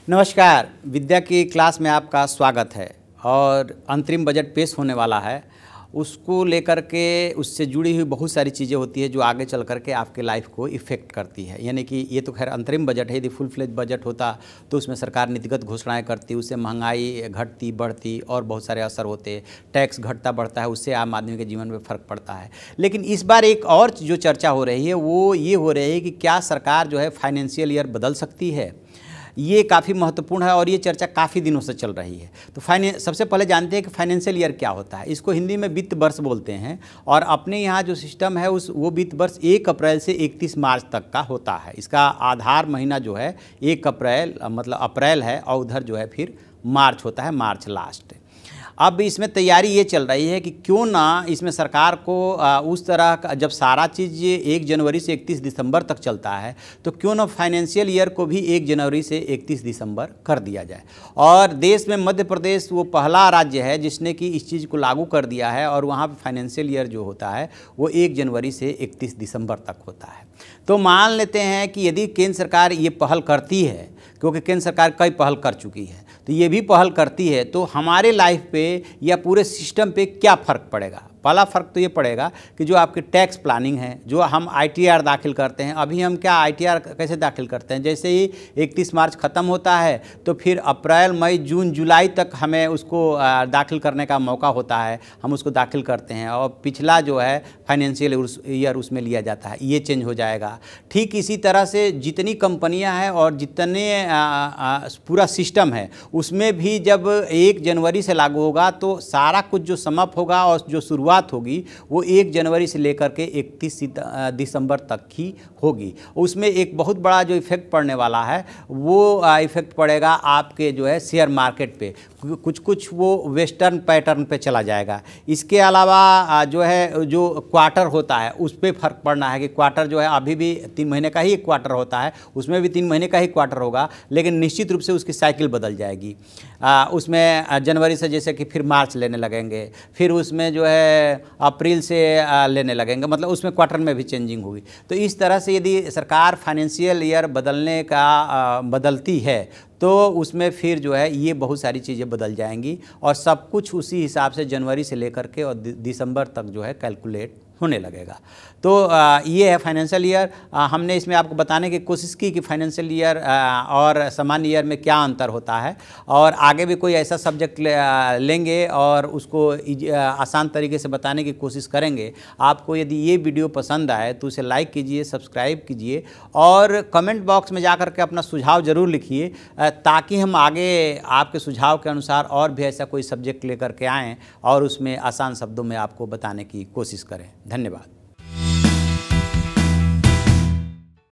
नमस्कार। विद्या की क्लास में आपका स्वागत है। और अंतरिम बजट पेश होने वाला है, उसको लेकर के उससे जुड़ी हुई बहुत सारी चीज़ें होती है जो आगे चल कर के आपके लाइफ को इफ़ेक्ट करती है। यानी कि ये तो खैर अंतरिम बजट है। यदि फुल फ्लेज बजट होता तो उसमें सरकार नीतिगत घोषणाएं करती, उससे महंगाई घटती बढ़ती और बहुत सारे असर होते, टैक्स घटता बढ़ता है, उससे आम आदमी के जीवन में फ़र्क पड़ता है। लेकिन इस बार एक और जो चर्चा हो रही है वो ये हो रही है कि क्या सरकार जो है फाइनेंशियल ईयर बदल सकती है। ये काफ़ी महत्वपूर्ण है और ये चर्चा काफ़ी दिनों से चल रही है। तो सबसे पहले जानते हैं कि फाइनेंशियल ईयर क्या होता है। इसको हिंदी में वित्त वर्ष बोलते हैं और अपने यहाँ जो सिस्टम है वो वित्त वर्ष 1 अप्रैल से 31 मार्च तक का होता है। इसका आधार महीना जो है 1 अप्रैल मतलब अप्रैल है और उधर जो है फिर मार्च होता है, मार्च लास्ट। अब इसमें तैयारी ये चल रही है कि क्यों ना इसमें सरकार को उस तरह का, जब सारा चीज़ 1 जनवरी से 31 दिसंबर तक चलता है तो क्यों ना फाइनेंशियल ईयर को भी 1 जनवरी से 31 दिसंबर कर दिया जाए। और देश में मध्य प्रदेश वो पहला राज्य है जिसने कि इस चीज़ को लागू कर दिया है और वहाँ पर फाइनेंशियल ईयर जो होता है वो 1 जनवरी से 31 दिसंबर तक होता है। तो मान लेते हैं कि यदि केंद्र सरकार ये पहल करती है, क्योंकि केंद्र सरकार कई पहल कर चुकी है, तो ये भी पहल करती है तो हमारे लाइफ पे या पूरे सिस्टम पे क्या फ़र्क पड़ेगा। पहला फ़र्क तो ये पड़ेगा कि जो आपकी टैक्स प्लानिंग है, जो हम ITR दाखिल करते हैं, अभी हम क्या ITR कैसे दाखिल करते हैं, जैसे ही 31 मार्च ख़त्म होता है तो फिर अप्रैल मई जून जुलाई तक हमें उसको दाखिल करने का मौका होता है, हम उसको दाखिल करते हैं और पिछला जो है फाइनेंशियल ईयर उसमें लिया जाता है। ये चेंज हो जाएगा। ठीक इसी तरह से जितनी कंपनियाँ हैं और जितने पूरा सिस्टम है उसमें भी जब 1 जनवरी से लागू होगा तो सारा कुछ जो समाप्त होगा और जो शुरुआत होगी वो 1 जनवरी से लेकर के 31 दिसंबर तक ही होगी। उसमें एक बहुत बड़ा जो इफ़ेक्ट पड़ने वाला है वो इफ़ेक्ट पड़ेगा आपके जो है शेयर मार्केट पे। कुछ वो वेस्टर्न पैटर्न पे चला जाएगा। इसके अलावा जो है जो क्वार्टर होता है उस पर फ़र्क पड़ना है कि क्वार्टर जो है अभी भी 3 महीने का ही एक क्वार्टर होता है, उसमें भी 3 महीने का ही क्वार्टर होगा, लेकिन निश्चित रूप से उसकी साइकिल बदल जाएगी। उसमें जनवरी से जैसे कि फिर मार्च लेने लगेंगे, फिर उसमें जो है अप्रैल से लेने लगेंगे, मतलब उसमें क्वार्टर में भी चेंजिंग होगी। तो इस तरह से यदि सरकार फाइनेंशियल ईयर बदलती है तो उसमें फिर जो है ये बहुत सारी चीज़ें बदल जाएंगी और सब कुछ उसी हिसाब से जनवरी से लेकर के और दिसंबर तक जो है कैलकुलेट होने लगेगा। तो ये है फाइनेंशियल ईयर। हमने इसमें आपको बताने की कोशिश की कि फाइनेंशियल ईयर और सामान्य ईयर में क्या अंतर होता है, और आगे भी कोई ऐसा सब्जेक्ट लेंगे और उसको आसान तरीके से बताने की कोशिश करेंगे। आपको यदि ये वीडियो पसंद आए तो उसे लाइक कीजिए, सब्सक्राइब कीजिए और कमेंट बॉक्स में जाकर के अपना सुझाव ज़रूर लिखिए ताकि हम आगे आपके सुझाव के अनुसार और भी ऐसा कोई सब्जेक्ट लेकर के आएँ और उसमें आसान शब्दों में आपको बताने की कोशिश करें। धन्यवाद।